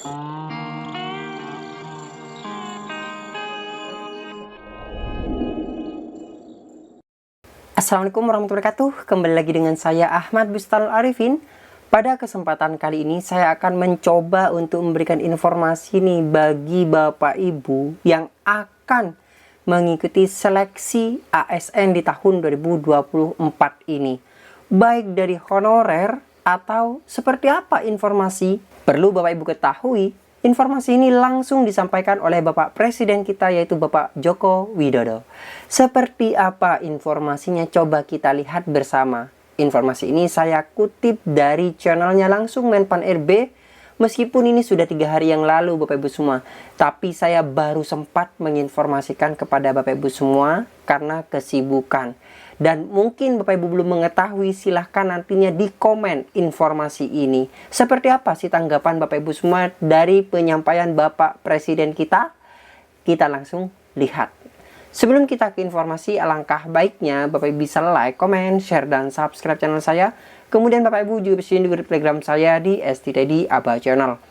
Assalamualaikum warahmatullahi wabarakatuh. Kembali lagi dengan saya Ahmad Bustan Arifin. Pada kesempatan kali ini saya akan mencoba untuk memberikan informasi nih bagi Bapak Ibu yang akan mengikuti seleksi ASN di tahun 2024 ini. Baik dari honorer atau seperti apa informasi. Perlu Bapak Ibu ketahui, informasi ini langsung disampaikan oleh Bapak Presiden kita, yaitu Bapak Joko Widodo. Seperti apa informasinya, coba kita lihat bersama. Informasi ini saya kutip dari channelnya langsung Menpan RB. Meskipun ini sudah 3 hari yang lalu Bapak Ibu semua, tapi saya baru sempat menginformasikan kepada Bapak Ibu semua karena kesibukan. Dan mungkin Bapak Ibu belum mengetahui, silahkan nantinya di komen informasi ini. Seperti apa sih tanggapan Bapak Ibu semua dari penyampaian Bapak Presiden kita? Kita langsung lihat. Sebelum kita ke informasi, alangkah baiknya Bapak Ibu bisa like, comment, share, dan subscribe channel saya. Kemudian Bapak Ibu juga bisa di grup Telegram saya di STTD Aba Channel.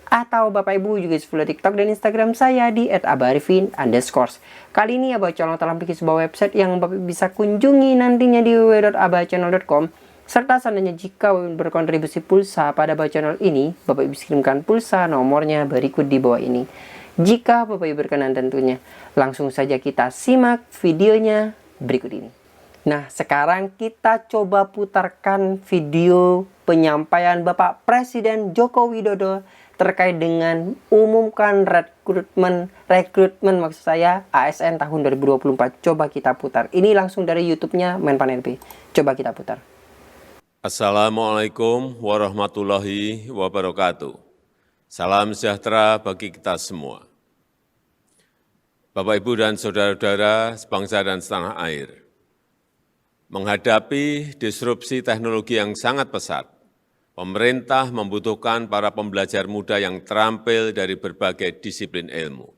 Atau Bapak Ibu juga bisa follow TikTok dan Instagram saya di @abarifin_. Kali ini Aba Channel telah memiliki sebuah website yang Bapak Ibu bisa kunjungi nantinya di www.abachannel.com. Serta seandainya jika berkontribusi pulsa pada Aba Channel ini, Bapak Ibu bisa kirimkan pulsa, nomornya berikut di bawah ini. Jika Bapak Ibu berkenan tentunya, langsung saja kita simak videonya berikut ini. Nah, sekarang kita coba putarkan video penyampaian Bapak Presiden Joko Widodo terkait dengan umumkan rekrutmen maksud saya ASN tahun 2024. Coba kita putar. Ini langsung dari YouTube-nya Menpan RB. Coba kita putar. Assalamualaikum warahmatullahi wabarakatuh. Salam sejahtera bagi kita semua. Bapak, Ibu, dan saudara-saudara sebangsa dan setanah air, menghadapi disrupsi teknologi yang sangat pesat, pemerintah membutuhkan para pembelajar muda yang terampil dari berbagai disiplin ilmu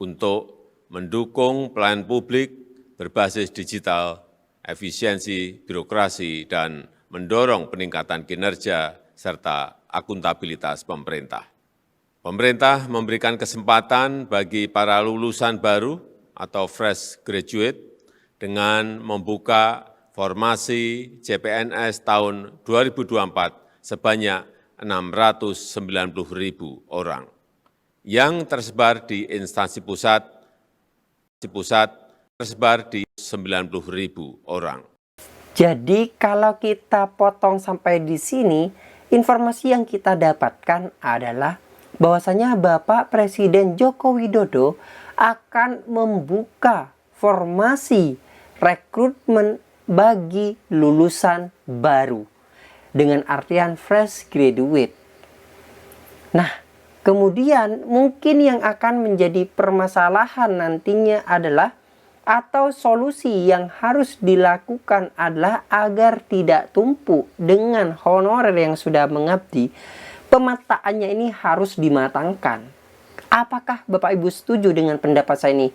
untuk mendukung pelayanan publik berbasis digital, efisiensi birokrasi, dan mendorong peningkatan kinerja serta akuntabilitas pemerintah. Pemerintah memberikan kesempatan bagi para lulusan baru atau fresh graduate dengan membuka formasi CPNS tahun 2024 sebanyak 690.000 orang yang tersebar di instansi pusat tersebar di 90.000 orang. Jadi kalau kita potong sampai di sini, informasi yang kita dapatkan adalah bahwasanya Bapak Presiden Joko Widodo akan membuka formasi rekrutmen bagi lulusan baru dengan artian fresh graduate. Nah, kemudian mungkin yang akan menjadi permasalahan nantinya adalah atau solusi yang harus dilakukan adalah agar tidak tumpuk dengan honorer yang sudah mengabdi. Pemetaannya ini harus dimatangkan. Apakah Bapak Ibu setuju dengan pendapat saya ini?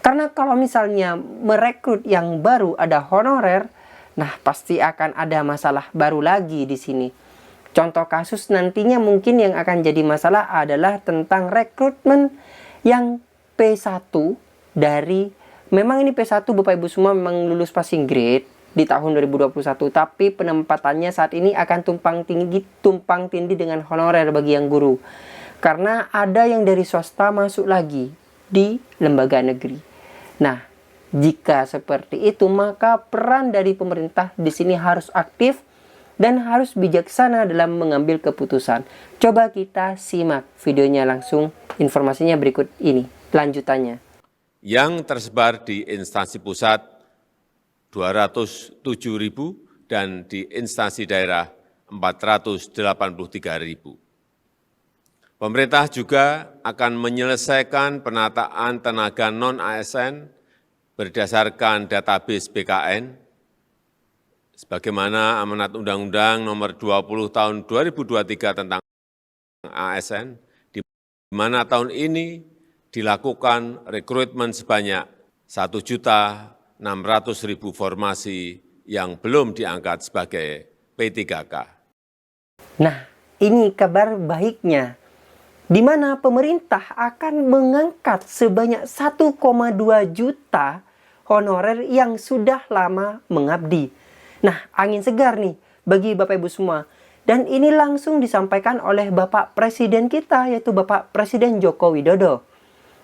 Karena kalau misalnya merekrut yang baru ada honorer, nah pasti akan ada masalah baru lagi di sini. Contoh kasus nantinya mungkin yang akan jadi masalah adalah tentang rekrutmen yang P1 dari, memang ini P1 Bapak Ibu semua memang lulus passing grade di tahun 2021, tapi penempatannya saat ini akan tumpang tindih dengan honorer bagi yang guru. Karena ada yang dari swasta masuk lagi di lembaga negeri. Nah, jika seperti itu, maka peran dari pemerintah di sini harus aktif dan harus bijaksana dalam mengambil keputusan. Coba kita simak videonya langsung, informasinya berikut ini, lanjutannya. Yang tersebar di instansi pusat 207.000 dan di instansi daerah 483.000. Pemerintah juga akan menyelesaikan penataan tenaga non-ASN berdasarkan database BKN, sebagaimana amanat Undang-Undang Nomor 20 Tahun 2023 tentang ASN, di mana tahun ini dilakukan rekrutmen sebanyak 1.600.000 formasi yang belum diangkat sebagai P3K. Nah, ini kabar baiknya. di mana pemerintah akan mengangkat sebanyak 1,2 juta honorer yang sudah lama mengabdi. Nah, angin segar nih bagi Bapak Ibu semua. Dan ini langsung disampaikan oleh Bapak Presiden kita, yaitu Bapak Presiden Joko Widodo.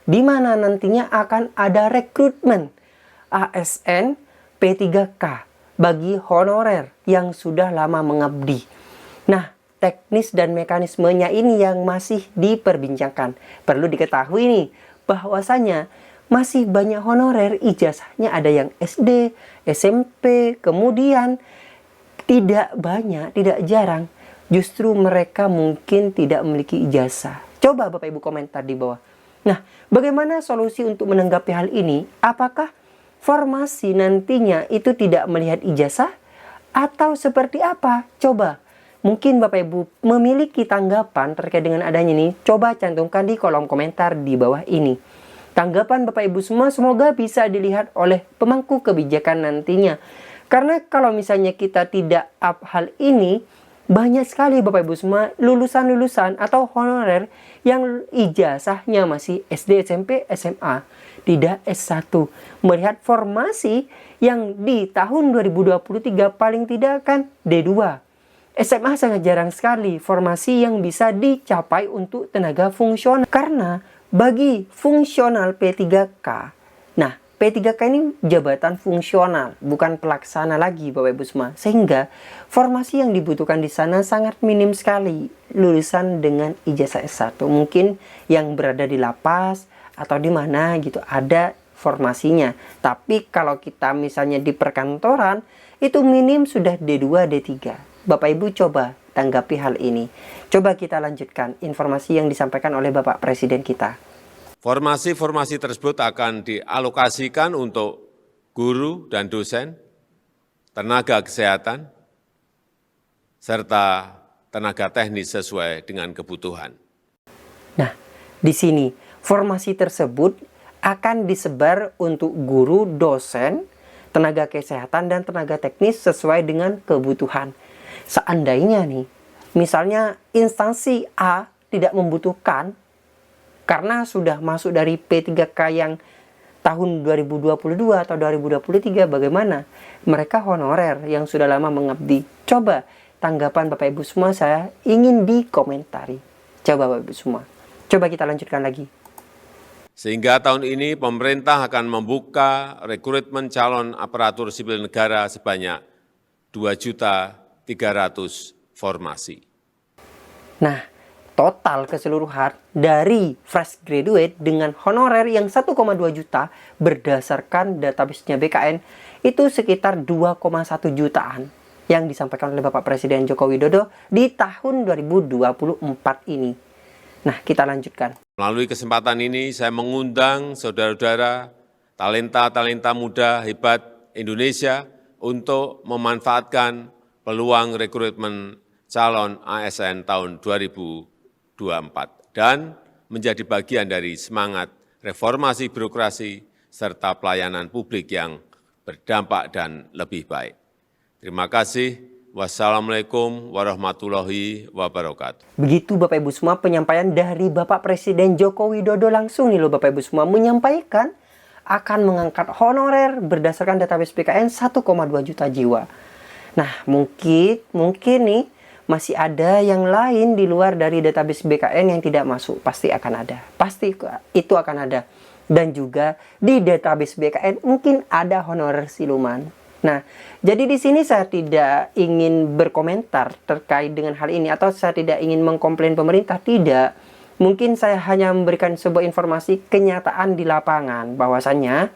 Di mana nantinya akan ada rekrutmen ASN P3K bagi honorer yang sudah lama mengabdi. Nah, teknis dan mekanismenya ini yang masih diperbincangkan. Perlu diketahui nih, bahwasanya masih banyak honorer ijazahnya ada yang SD, SMP, kemudian tidak banyak, tidak jarang, justru mereka mungkin tidak memiliki ijazah. Coba Bapak Ibu komentar di bawah. Nah, bagaimana solusi untuk menanggapi hal ini? Apakah formasi nantinya itu tidak melihat ijazah? Atau seperti apa? Coba. Mungkin Bapak Ibu memiliki tanggapan terkait dengan adanya ini. Coba cantumkan di kolom komentar di bawah ini. Tanggapan Bapak Ibu semua semoga bisa dilihat oleh pemangku kebijakan nantinya. Karena kalau misalnya kita tidak up hal ini, banyak sekali Bapak Ibu semua lulusan-lulusan atau honorer yang ijazahnya masih SD, SMP, SMA, tidak S1. Melihat formasi yang di tahun 2023 paling tidak kan D2. SMA sangat jarang sekali formasi yang bisa dicapai untuk tenaga fungsional. Karena bagi fungsional P3K, nah P3K ini jabatan fungsional, bukan pelaksana lagi Bapak Ibu semua. Sehingga formasi yang dibutuhkan di sana sangat minim sekali. Lulusan dengan ijazah S1. Mungkin yang berada di lapas atau di mana gitu ada formasinya. Tapi kalau kita misalnya di perkantoran, itu minim sudah D2, D3. Bapak Ibu coba tanggapi hal ini. Coba kita lanjutkan informasi yang disampaikan oleh Bapak Presiden kita. Formasi-formasi tersebut akan dialokasikan untuk guru dan dosen, tenaga kesehatan, serta tenaga teknis sesuai dengan kebutuhan. Nah, di sini formasi tersebut akan disebar untuk guru, dosen, tenaga kesehatan, dan tenaga teknis sesuai dengan kebutuhan. Seandainya nih, misalnya instansi A tidak membutuhkan karena sudah masuk dari P3K yang tahun 2022 atau 2023, bagaimana? Mereka honorer yang sudah lama mengabdi. Coba tanggapan Bapak Ibu semua saya ingin dikomentari. Coba Bapak Ibu semua. Coba kita lanjutkan lagi. Sehingga tahun ini pemerintah akan membuka rekrutmen calon aparatur sipil negara sebanyak 2.300.000 formasi. Nah, total keseluruhan dari fresh graduate dengan honorer yang 1,2 juta berdasarkan database-nya BKN itu sekitar 2,1 jutaan yang disampaikan oleh Bapak Presiden Joko Widodo di tahun 2024 ini. Nah, kita lanjutkan. Melalui kesempatan ini saya mengundang saudara-saudara talenta-talenta muda hebat Indonesia untuk memanfaatkan peluang rekrutmen calon ASN tahun 2024 dan menjadi bagian dari semangat reformasi birokrasi serta pelayanan publik yang berdampak dan lebih baik. Terima kasih. Wassalamualaikum warahmatullahi wabarakatuh. Begitu Bapak Ibu semua penyampaian dari Bapak Presiden Joko Widodo langsung nih loh Bapak Ibu semua menyampaikan akan mengangkat honorer berdasarkan database BKN 1,2 juta jiwa. Nah mungkin nih masih ada yang lain di luar dari database BKN yang tidak masuk. Pasti akan ada. Pasti itu akan ada. Dan juga di database BKN mungkin ada honorer siluman. Nah, jadi di sini saya tidak ingin berkomentar terkait dengan hal ini. Atau saya tidak ingin mengkomplain pemerintah. Tidak. Mungkin saya hanya memberikan sebuah informasi kenyataan di lapangan. Bahwasannya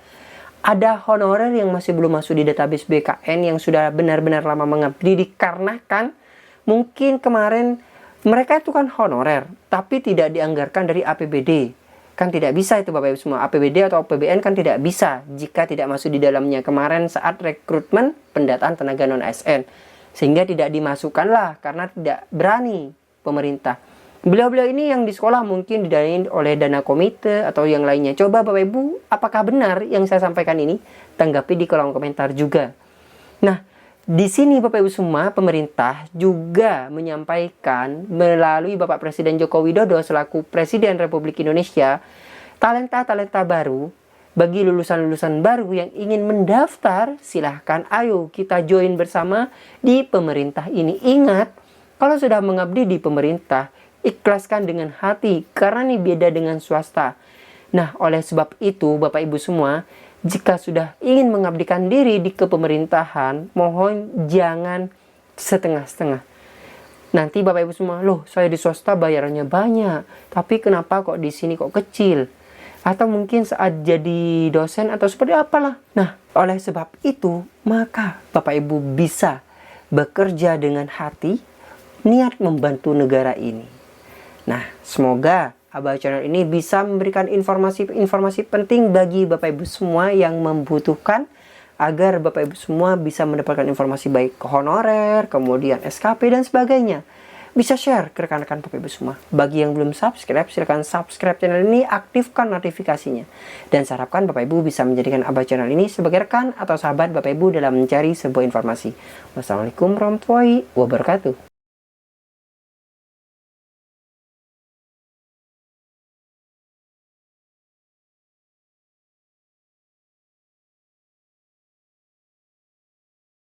ada honorer yang masih belum masuk di database BKN yang sudah benar-benar lama mengabdi dikarenakan mungkin kemarin mereka itu kan honorer, tapi tidak dianggarkan dari APBD. Kan tidak bisa itu Bapak Ibu semua. APBD atau APBN kan tidak bisa jika tidak masuk di dalamnya kemarin saat rekrutmen pendataan tenaga non-ASN. Sehingga tidak dimasukkanlah karena tidak berani pemerintah. Beliau-beliau ini yang di sekolah mungkin didanain oleh dana komite atau yang lainnya. Coba Bapak Ibu, apakah benar yang saya sampaikan ini? Tanggapi di kolom komentar juga. Nah, di sini Bapak Ibu semua, pemerintah juga menyampaikan melalui Bapak Presiden Joko Widodo selaku Presiden Republik Indonesia, talenta-talenta baru bagi lulusan-lulusan baru yang ingin mendaftar, silahkan ayo kita join bersama di pemerintah ini. Ingat, kalau sudah mengabdi di pemerintah, ikhlaskan dengan hati karena ini beda dengan swasta. Nah, oleh sebab itu Bapak Ibu semua, jika sudah ingin mengabdikan diri di kepemerintahan, mohon jangan setengah-setengah. Nanti Bapak Ibu semua, loh saya di swasta bayarannya banyak, tapi kenapa kok di sini kok kecil? Atau mungkin saat jadi dosen atau seperti apalah. Nah, oleh sebab itu, maka Bapak Ibu bisa bekerja dengan hati, niat membantu negara ini. Nah, semoga Abah Channel ini bisa memberikan informasi-informasi penting bagi Bapak Ibu semua yang membutuhkan, agar Bapak Ibu semua bisa mendapatkan informasi baik honorer, kemudian SKP dan sebagainya. Bisa share ke rekan-rekan Bapak Ibu semua. Bagi yang belum subscribe, silakan subscribe channel ini, aktifkan notifikasinya. Dan saya harapkan Bapak Ibu bisa menjadikan Abah Channel ini sebagai rekan atau sahabat Bapak Ibu dalam mencari sebuah informasi. Wassalamualaikum warahmatullahi wabarakatuh.